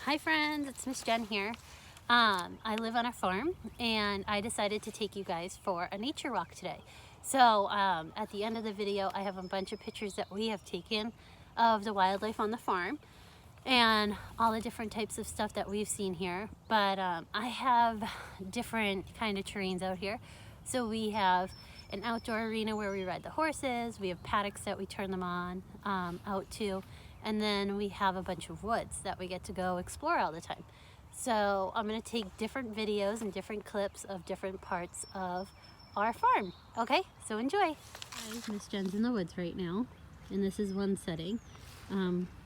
Hi friends, it's Miss Jen here. I live on a farm and I decided to take you guys for a nature walk today. So at the end of the video I have a bunch of pictures that we have taken of the wildlife on the farm and all the different types of stuff that we've seen here. But I have different kind of terrains out here. So we have an outdoor arena where we ride the horses, we have paddocks that we turn them on out to, and then we have a bunch of woods that we get to go explore all the time. So I'm going to take different videos and different clips of different parts of our farm. Okay, so enjoy. Guys, Miss Jen's in the woods right now, and this is one setting.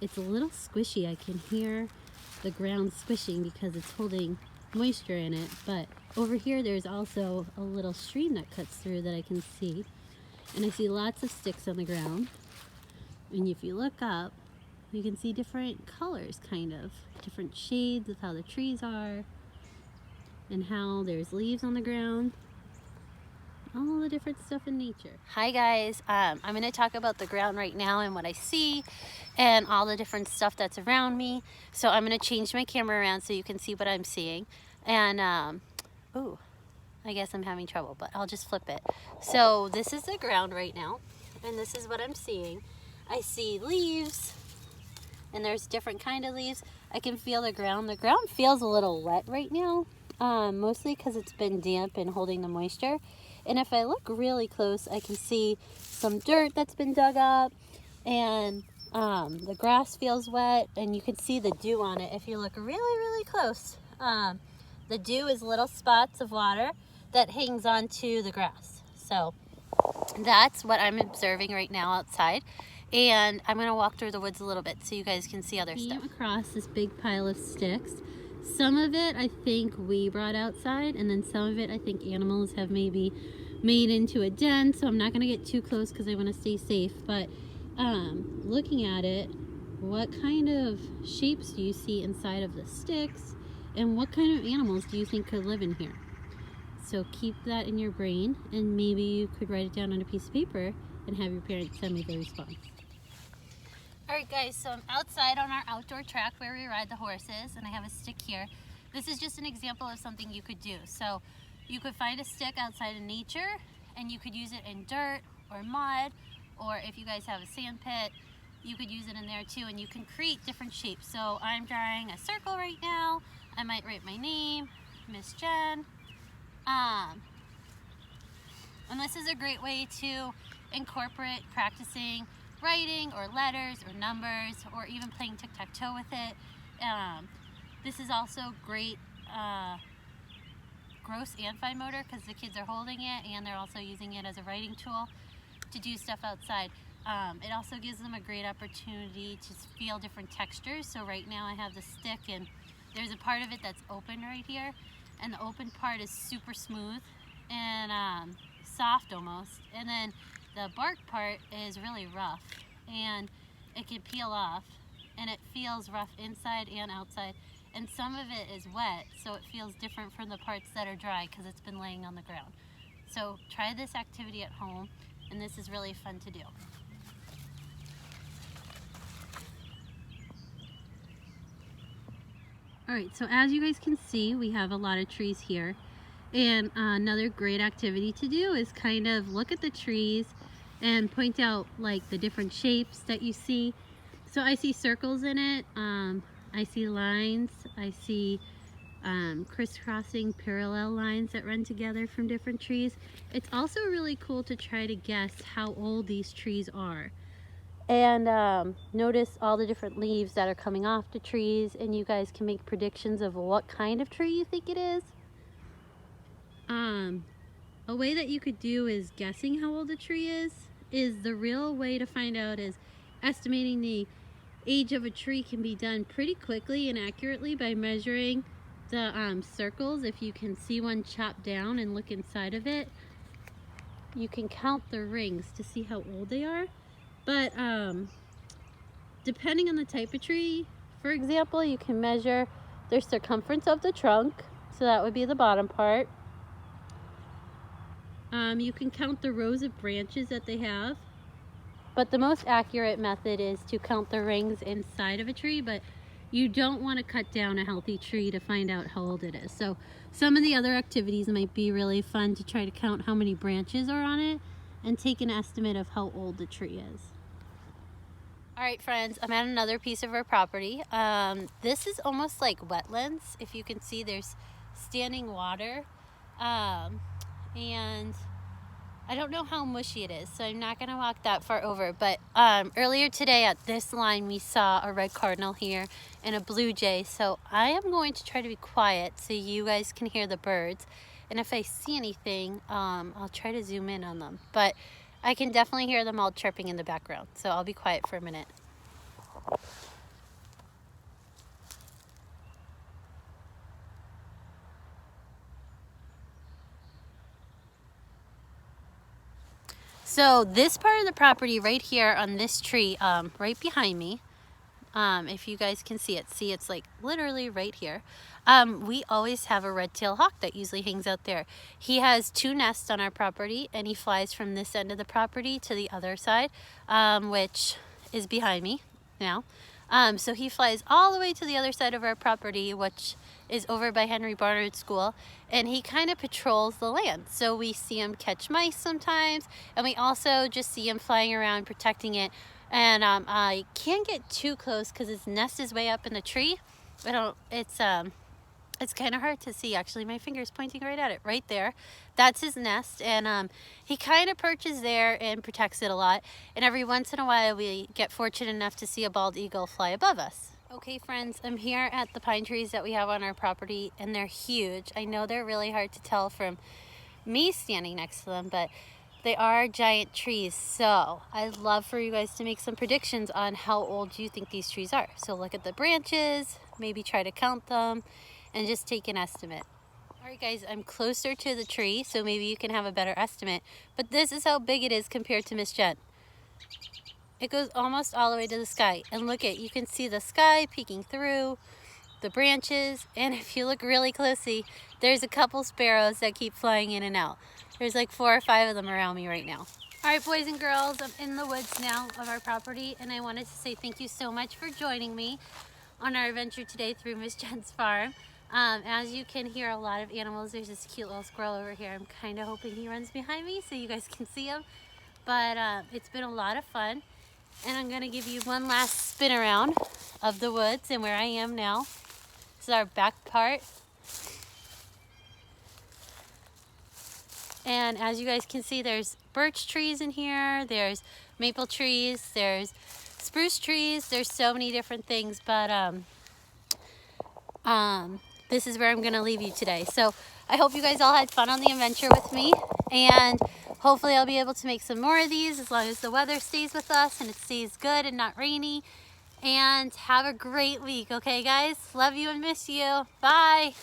It's a little squishy. I can hear the ground squishing because it's holding moisture in it, but over here there's also a little stream that cuts through that I can see, and I see lots of sticks on the ground. And if you look up, you can see different colors, kind of different shades of how the trees are and how there's leaves on the ground, all the different stuff in nature. Hi guys, I'm going to talk about the ground right now and what I see and all the different stuff that's around me. So I'm going to change my camera around so you can see what I'm seeing. And ooh, I guess I'm having trouble, but I'll just flip it. So this is the ground right now, and this is what I'm seeing. I see leaves, and there's different kind of leaves. I can feel the ground. The ground feels a little wet right now, mostly because it's been damp and holding the moisture. And if I look really close, I can see some dirt that's been dug up, and the grass feels wet, and you can see the dew on it if you look really, really close. The dew is little spots of water that hangs onto the grass. So that's what I'm observing right now outside. And I'm gonna walk through the woods a little bit so you guys can see other stuff. Across this big pile of sticks. Some of it I think we brought outside, and then some of it I think animals have maybe made into a den, so I'm not gonna get too close because I want to stay safe. But looking at it, what kind of shapes do you see inside of the sticks, and what kind of animals do you think could live in here? So keep that in your brain, and maybe you could write it down on a piece of paper and have your parents send me the response. Alright guys, so I'm outside on our outdoor track where we ride the horses, and I have a stick here. This is just an example of something you could do. So you could find a stick outside in nature, and you could use it in dirt or mud, or if you guys have a sand pit, you could use it in there too, and you can create different shapes. So I'm drawing a circle right now. I might write my name, Miss Jen. And this is a great way to incorporate practicing writing or letters or numbers, or even playing tic-tac-toe with it. This is also great gross and fine motor because the kids are holding it and they're also using it as a writing tool to do stuff outside. It also gives them a great opportunity to feel different textures. So right now I have the stick, and there's a part of it that's open right here, and the open part is super smooth and soft almost, and then the bark part is really rough, and it can peel off, and it feels rough inside and outside, and some of it is wet, so it feels different from the parts that are dry because it's been laying on the ground. So try this activity at home, and this is really fun to do. Alright, so as you guys can see, we have a lot of trees here. And another great activity to do is kind of look at the trees and point out like the different shapes that you see. So I see circles in it, I see lines, I see crisscrossing parallel lines that run together from different trees. It's also really cool to try to guess how old these trees are. And notice all the different leaves that are coming off the trees, and you guys can make predictions of what kind of tree you think it is. A way that you could do is guessing how old a tree is the real way to find out is estimating the age of a tree can be done pretty quickly and accurately by measuring the circles. If you can see one chopped down and look inside of it, you can count the rings to see how old they are. But depending on the type of tree, for example, you can measure their circumference of the trunk, so that would be the bottom part. You can count the rows of branches that they have, but the most accurate method is to count the rings inside of a tree. But you don't want to cut down a healthy tree to find out how old it is. So some of the other activities might be really fun to try to count how many branches are on it and take an estimate of how old the tree is. All right, friends, I'm at another piece of our property. This is almost like wetlands. If you can see, there's standing water. And I don't know how mushy it is, so I'm not going to walk that far over. But earlier today at this line, we saw a red cardinal here and a blue jay. So I am going to try to be quiet so you guys can hear the birds. And if I see anything, I'll try to zoom in on them. But I can definitely hear them all chirping in the background. So I'll be quiet for a minute. So this part of the property right here on this tree, right behind me, if you guys can see it, it's like literally right here. We always have a red-tailed hawk that usually hangs out there. He has 2 nests on our property, and he flies from this end of the property to the other side, which is behind me now. So he flies all the way to the other side of our property, which is over by Henry Barnard School, and he kind of patrols the land. So we see him catch mice sometimes, and we also just see him flying around protecting it. And I can't get too close because his nest is way up in the tree. It's kind of hard to see. Actually, my finger's pointing right at it, right there. That's his nest, and he kind of perches there and protects it a lot. And every once in a while, we get fortunate enough to see a bald eagle fly above us. Okay, friends, I'm here at the pine trees that we have on our property, and they're huge. I know they're really hard to tell from me standing next to them, but they are giant trees. So I'd love for you guys to make some predictions on how old you think these trees are. So look at the branches, maybe try to count them, and just take an estimate. All right, guys, I'm closer to the tree, so maybe you can have a better estimate. But this is how big it is compared to Miss Jen. It goes almost all the way to the sky. And look at, you can see the sky peeking through the branches. And if you look really closely, there's a couple sparrows that keep flying in and out. There's like 4 or 5 of them around me right now. All right, boys and girls, I'm in the woods now of our property, and I wanted to say thank you so much for joining me on our adventure today through Miss Jen's farm. As you can hear a lot of animals, there's this cute little squirrel over here. I'm kind of hoping he runs behind me so you guys can see him. But it's been a lot of fun. And I'm going to give you one last spin around of the woods and where I am now. This is our back part. And as you guys can see, there's birch trees in here, there's maple trees, there's spruce trees, there's so many different things, but this is where I'm going to leave you today. So I hope you guys all had fun on the adventure with me, and hopefully I'll be able to make some more of these as long as the weather stays with us and it stays good and not rainy. And have a great week, okay guys? Love you and miss you. Bye.